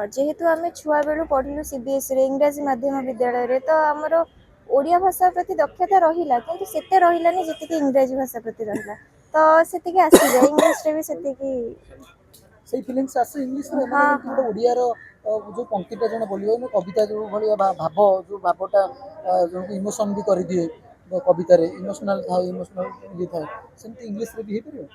जेहेतु आम छुआ बेलू पढ़िलु सीबीएसई रे इंग्राजी माध्यम विद्यालय रे तो आमर ओडिया भाषा प्रति दक्षता रहिला किंतु सेते रहिलानी जतिकि इंग्राजी भाषा प्रति रहिला तो सेतिकि आसी जाय इंग्लिश रे भी सेतिकि सेही फिलिंग्स आसे इंग्लिश रे माने हाँ जेमति हाँ गोटे ओडियार जो पंक्तिटा जने बोलिबो ना कविता जो भलिया भाव जो भावटा जो इमोशन भी कर दिए कविता रे इमोशनल था इमोशनल ये था सेमति इंग्लिश रे भी हे परियो।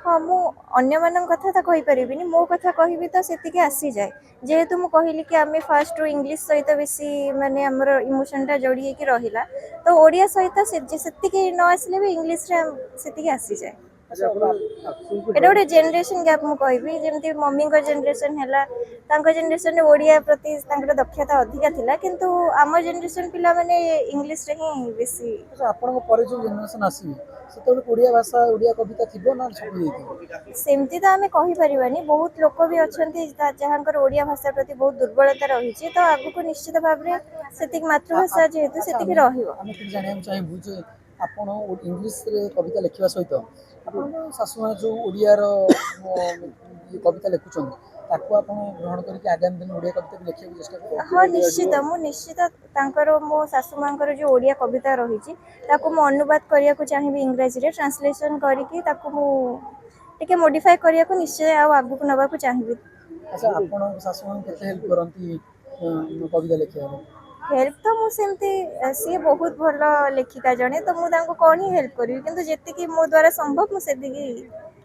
हाँ मु अन्य मानक कथा तो कहि परिबिनी मो कथा कहबी तो सेतिकि आसी जाय जेहेतु मु कहली कि आमे फर्स्ट रो इंग्लिश सहित बेसी माने हमर इमोशन टा जोड़ी के रहिला तो ओडिया सहित सेतिकि न आसले भी इंग्लिश रे सेतिकि आसी जाय अच्छा एटा गोटे जेनरेशन गैप मु कहबी जेमति मम्मी को जेनरेशन हैला तांको जेनरेशन रे ओडिया प्रति तांकर दक्षता अधिका थिला किंतु आम जेनरेशन पिला माने इंग्लिश रे ही बेसी अच्छा आपन पर जो जनरेशन आसी सेते ओडिया भाषा ओडिया कविता थिबो ना छपि जाइथिबो। सेमती तो आमे कहि परिबानी बहुत लोक भी अछंती जहाँकर ओडिया भाषा प्रति बहुत दुर्बलता रही तो आगु को निश्चित भाव में सेतिक मातृभाषा जेहेतु अच्छा सेतिक आमे रहिबो। आमे कि जानिया चाहेबु जे आपण इंग्लिश रे कविता लिखिबा सहित आपण शाशुमा जो ओडियार कविता लिखुछन ताको आपण ग्रहण करके आगामी दिन ओडिया कविता भी लिखिबा चेष्टा हाँ करिबो। निश्चित मु निश्चित तांकर मो सासु मांकर जो ओडिया कविता रही ताको मु अनुवाद करिया को चाहिबी इंग्रजी रे ट्रांसलेशन करिकी ताको मु टिके मॉडिफाई करिया को निश्चय आ आगु को नबा को चाहिबी। अच्छा आपण शाशु मान केते हेल्प करंती कविता लिखिबा रे। हेल्प तो मु सेमती सी बहुत भल लेखिका जने तो मु तांको कोन ही हेल्प करिवि किंतु जेतिकी मो द्वारा संभव मु सेतिकी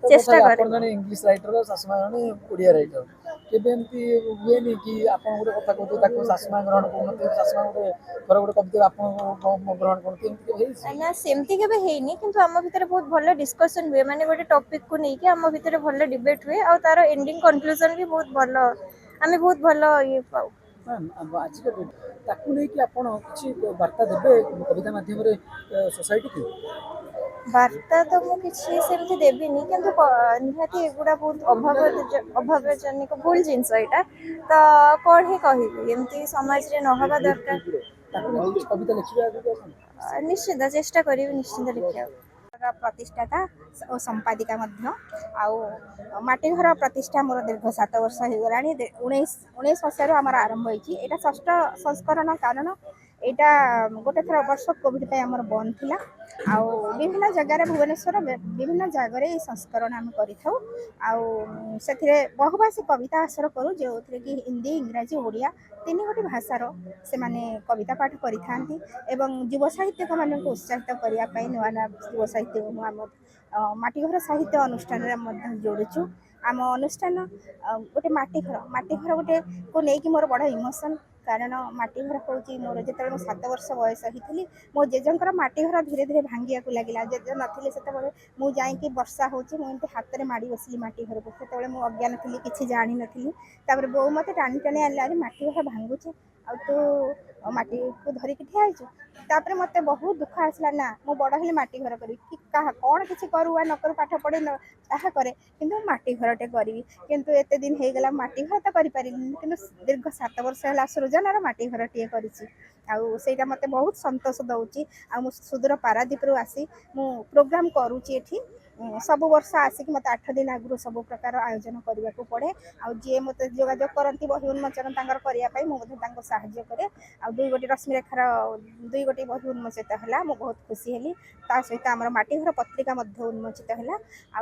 तो चेष्टा तथापि करे। आपण जने इंग्लिश राइटर शाशुमा जने ओडिया राइटर केबे एमती हुएनी कि आपण गोटे कथा कहते ताको शाशुमा ग्रहण करनते शाशुमा गोटे थोड़ा गोटे कविता आपण ग्रहण करनते एमती केबे हेइछि। ना सेमती केबे हेइनी किंतु आम भितर बहुत भल डिस्कशन हुए माने गोटे टॉपिक को नेकी आम भितर भल डिबेट हुए और तार एंडिंग कंक्लूजन भी बहुत भल आमे बहुत भल ये पाऊ। आज का डेट ताकू नहीं कि आपण किछि वार्ता देबे कविता माध्यम रे सोसाइटी की। वार्ता तो मु किछि सेमती देबिनी किंतु निहाती एगुडा बहुत अभावजनिक भूल जिनस एटा तो कौन ही कहिबी एमती समाज रे न हवा दरकार। ताकू नहीं किछि कविता लिखिबा आगु आसन। निश्चित चेष्टा करिवि निश्चित लिखिया। प्रतिष्ठाता और संपादिका मध्य आउ माटीघर प्रतिष्ठा मोर दीर्घ 7 वर्ष हो गला 19 मसीह आम आरंभ होती यहाँ षष्ठ संस्करण कारण यहाँ गोटे थर वर्ष कोविड आमर बंद थिला आउ विभिन्न जगार भुवनेश्वर विभिन्न जगार ये संस्करण आम कर बहुभाषी कविता आसर करूँ जो थे कि हिंदी इंग्राजी ओडिया 3 गोटी भाषार से माने कविता पाठ करि एवं युव साहित्यिक मान उत्साहित करने नुआ नुआ युव साहित्य आम माटीघर साहित्य अनुष्ठान जोड़ुचु आम अनुष्ठान गोटे माटीघर गोटे को लेकिन मोर बड़ इमोशन कारण माटीघर हूँ मोर जो 7 वर्ष बयस होती मो जेजर माटीघर धीरे धीरे भांगिया लगे जेज नी से मुझे वर्षा होती हाथ में माड़ी बसली माटीघर को से मुझे अज्ञान थी किसी जानी नी बो मत टाणी टाणी आने माटीघर भांगुचे आ तू माटी को धरिकी ठिया तापर मत बहुत दुख आसला ना मु बड़ हेली माटी घर करी कि कौन किसी करू न करू पाठ पढ़े ताहा करे किंतु माटी घरटे करी किंतु एते दिन हो गला माटी घर तो करि किंतु दीर्घ 7 वर्ष है सृजनार माटी घर टे करा मत बहुत संतोष दौची आ सुदूर पारादीप आसी मु प्रोग्राम करुच्ची एठी सब वर्ष आसिक मत 8 दिन आगु सब प्रकार आयोजन करने को पड़े आ जी मत जोगाजोग करती बही उन्मोचन करने साहाଯ୍य करे आ 2 गोटी रश्मि रेखार 2 गोटी बही उन्मोचित है मुझे बहुत खुशी हेली ता सहित आम माटीघर पत्रिका उन्मोचित है आ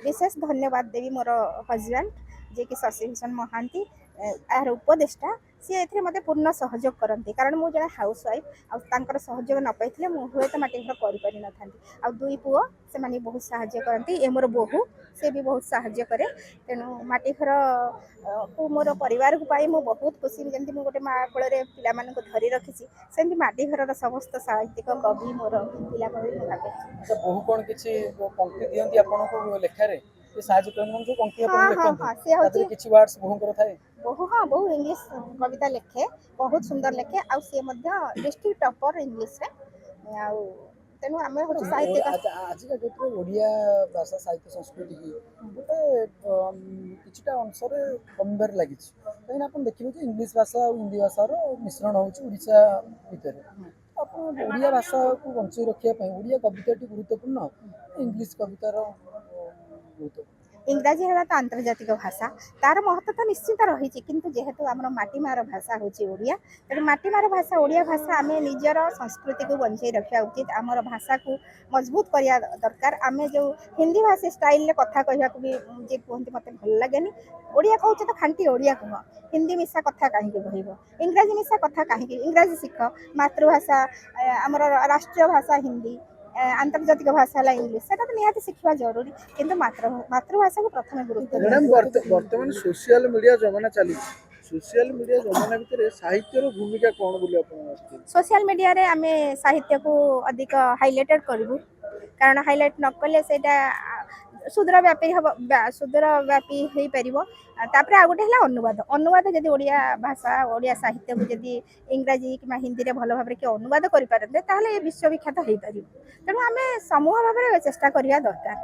विशेष धन्यवाद देवी मोर हजबैंड जे कि शशिभूषण महांती यार उपदेष्टा सी ए मत पूर्ण सहयोग करती कारण मुझे हाउस वाइफ आर सहयोग न पाई हूँ तो माटीघर कर था 2 पुओ से माने बहुत साहाଯ୍य करती ए मोर बोहू से भी बहुत साहाଯ୍य करे तेणु माटीघर को मोर परिवार को पाई मु बहुत खुशी जमी मुझे गोटे माँ कोल पे धरी रखी सेमती माटीघर समस्त साहित्यिक कवि मोर पिला भागे। अच्छा बहु कौन किछि पंक्ति दियंती आपनको लेखारे ये साहाଯ୍य करन जो पंक्ति हाँ आपन हाँ लिखंती हाँ सी हूँ तादरे किछि वर्ड्स बहुंकर थाए बहु हाँ बहु इंग्लीश कविता लिखे बहुत सुंदर लिखे आ सी डिस्ट्रिक्ट टॉपर इंग्लीश रे तेणु आम हूँ साहित्य आज का डेट रे ओडिया भाषा साहित्य संस्कृति की गोटे किछिटा अंशर कमबार लगी कहीं आप देखिए कि इंग्लीश भाषा और हिंदी भाषार मिश्रण होड़ा भितर आप ओडिया भाषा को बंचाई रखापी ओडिया कविता गुरुत्वपूर्ण इंग्लीश कवितार गुरुत्वपूर्ण इंग्राजी है तो आंतर्जातिक भाषा तार महत्व तो निश्चित रही किंतु जेहेतु आम माटीमार भाषा हूँ ओडिया तेणु माटीमार भाषा ओडिया भाषा आम निजर संस्कृति को बंचाई रखा उचित आमर भाषा को मजबूत करने दरकार आम जो हिंदी भाषा स्टाइल कथा कहवा भी जे कहते मत भल लगे ओडिया कहूँ तो खांटी ओडिया कह हिंदी मिशा कथा कहीं कह इंग्राजी मिशा कथा कहीं इंग्राजी शिख मातृभाषा आमर राष्ट्रीय भाषा हिंदी आंतर्जातिक भाषा है इंग्लीश से तो निहाती शिखा जरूरी किंतु मातृभाषा को प्रथम गुरुत्व मैडम बर्तमान सोशल मीडिया जमाना चली सोशल मीडिया जमाना भितर साहित्यर भूमिका कौन बोली आप सोशल मीडिया रे आमे साहित्य को अधिक हाइलाइटेड करू कारण हाइलाइट न कले सेटा सुदूरव्यापी हम सुदूरव्यापी हो पार तापर आ गोटे है अनुवाद अनुवाद जब ओडिया भाषा ओडिया साहित्य को जब इंग्राजी कि हिंदी रे भल भाव किए अनुवाद करें ताहले विश्वविख्यात हो पार तेणु आम समूह भाव चेष्टा करवा दरकार।